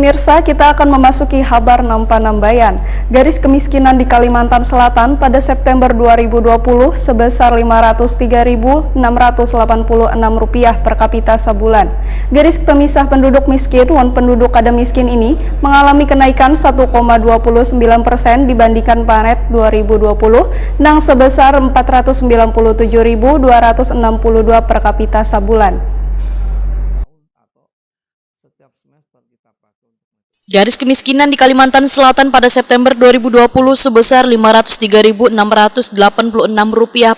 pemirsa, kita akan memasuki kabar Nampan-Nambayan. Garis kemiskinan di Kalimantan Selatan pada September 2020 sebesar Rp503.686 per kapita sebulan. Garis pemisah penduduk miskin penduduk kada miskin ini mengalami kenaikan 1,29% dibandingkan Maret 2020 yang sebesar Rp497.262 per kapita sebulan. Garis kemiskinan di Kalimantan Selatan pada September 2020 sebesar Rp503.686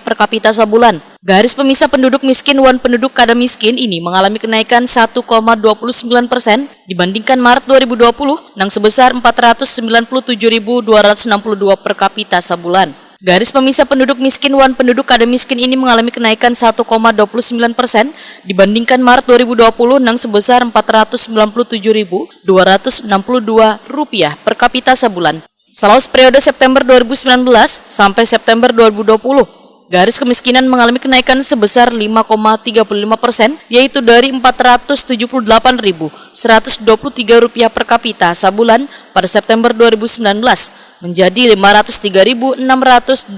per kapita sebulan. Garis pemisah penduduk miskin penduduk kada miskin ini mengalami kenaikan 1,29% dibandingkan Maret 2020 yang sebesar Rp497.262 per kapita sebulan. Garis pemisah penduduk miskin penduduk kada miskin ini mengalami kenaikan 1,29% dibandingkan Maret 2020 yang sebesar Rp497.262 per kapita sebulan. Selama periode September 2019 sampai September 2020, garis kemiskinan mengalami kenaikan sebesar 5,35%, yaitu dari Rp478.123 per kapita sebulan pada September 2019 menjadi Rp503.686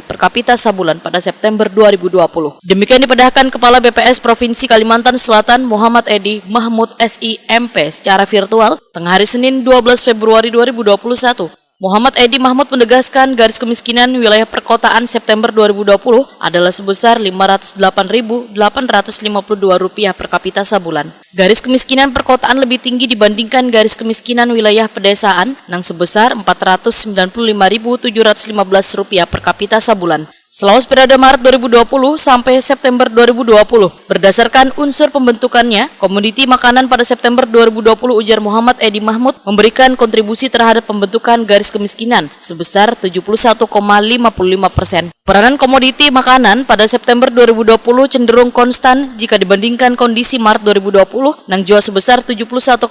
per kapita sebulan pada September 2020. Demikian dipedahkan Kepala BPS Provinsi Kalimantan Selatan Muhammad Edi Mahmud SIMP secara virtual tengah hari Senin 12 Februari 2021. Muhammad Edi Mahmud menegaskan garis kemiskinan wilayah perkotaan September 2020 adalah sebesar Rp508.852 per kapita sebulan. Garis kemiskinan perkotaan lebih tinggi dibandingkan garis kemiskinan wilayah pedesaan yang sebesar Rp495.715 per kapita sebulan. Selama periode Maret 2020 sampai September 2020, berdasarkan unsur pembentukannya, komoditi makanan pada September 2020 ujar Muhammad Edi Mahmud memberikan kontribusi terhadap pembentukan garis kemiskinan sebesar 71,55%. Peranan komoditi makanan pada September 2020 cenderung konstan jika dibandingkan kondisi Maret 2020 yang jauh sebesar 71,55%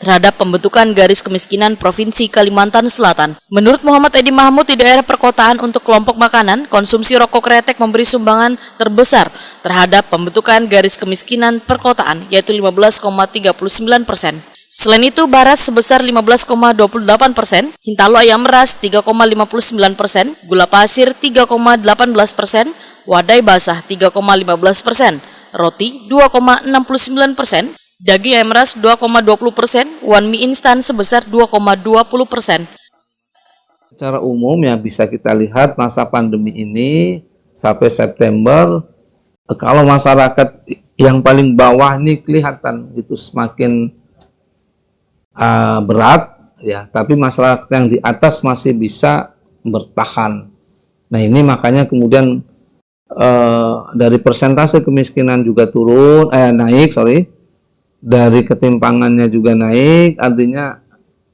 terhadap pembentukan garis kemiskinan Provinsi Kalimantan Selatan. Menurut Muhammad Edi Mahmud, di daerah perkotaan untuk kelompok makanan, konsumsi rokok kretek memberi sumbangan terbesar terhadap pembentukan garis kemiskinan perkotaan, yaitu 15,39%. Selain itu, baras sebesar 15,28%, hintalo ayam ras 3,59%, gula pasir 3,18%, wadai basah 3,15%, roti 2,69%, daging ayam ras 2,20%, wan mie instan sebesar 2,20%. Secara umum ya bisa kita lihat masa pandemi ini sampai September, kalau masyarakat yang paling bawah ini kelihatan itu semakin berat ya, tapi masyarakat yang di atas masih bisa bertahan. Nah ini makanya kemudian dari persentase kemiskinan juga turun, naik, dari ketimpangannya juga naik, artinya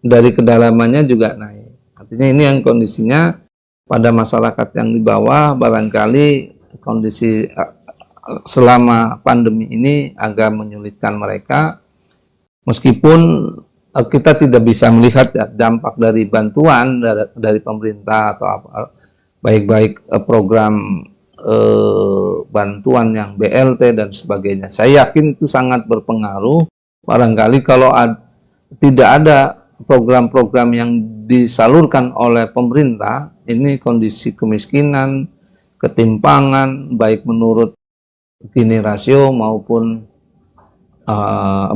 dari kedalamannya juga naik. Artinya ini yang kondisinya pada masyarakat yang di bawah barangkali kondisi selama pandemi ini agak menyulitkan mereka, meskipun kita tidak bisa melihat ya, dampak dari bantuan dari pemerintah atau apa, baik-baik program bantuan yang BLT dan sebagainya. Saya yakin itu sangat berpengaruh. Barangkali kalau tidak ada program-program yang disalurkan oleh pemerintah, ini kondisi kemiskinan, ketimpangan, baik menurut Gini Rasio maupun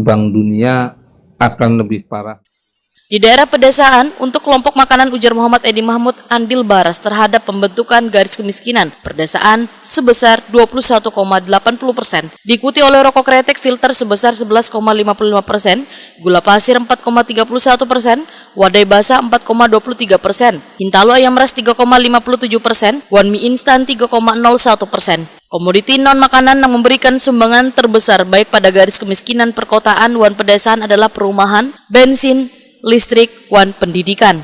Bank Dunia akan lebih parah. Di daerah pedesaan, untuk kelompok makanan ujar Muhammad Edi Mahmud, andil baras terhadap pembentukan garis kemiskinan perdesaan sebesar 21,80%, diikuti oleh rokok kretek filter sebesar 11,55%, gula pasir 4,31%, wadai basah 4,23%, hintalo ayam ras 3,57%, wan mie instan 3,01%. Komoditi non-makanan yang memberikan sumbangan terbesar baik pada garis kemiskinan perkotaan wan pedesaan adalah perumahan, bensin, listrik, wan pendidikan.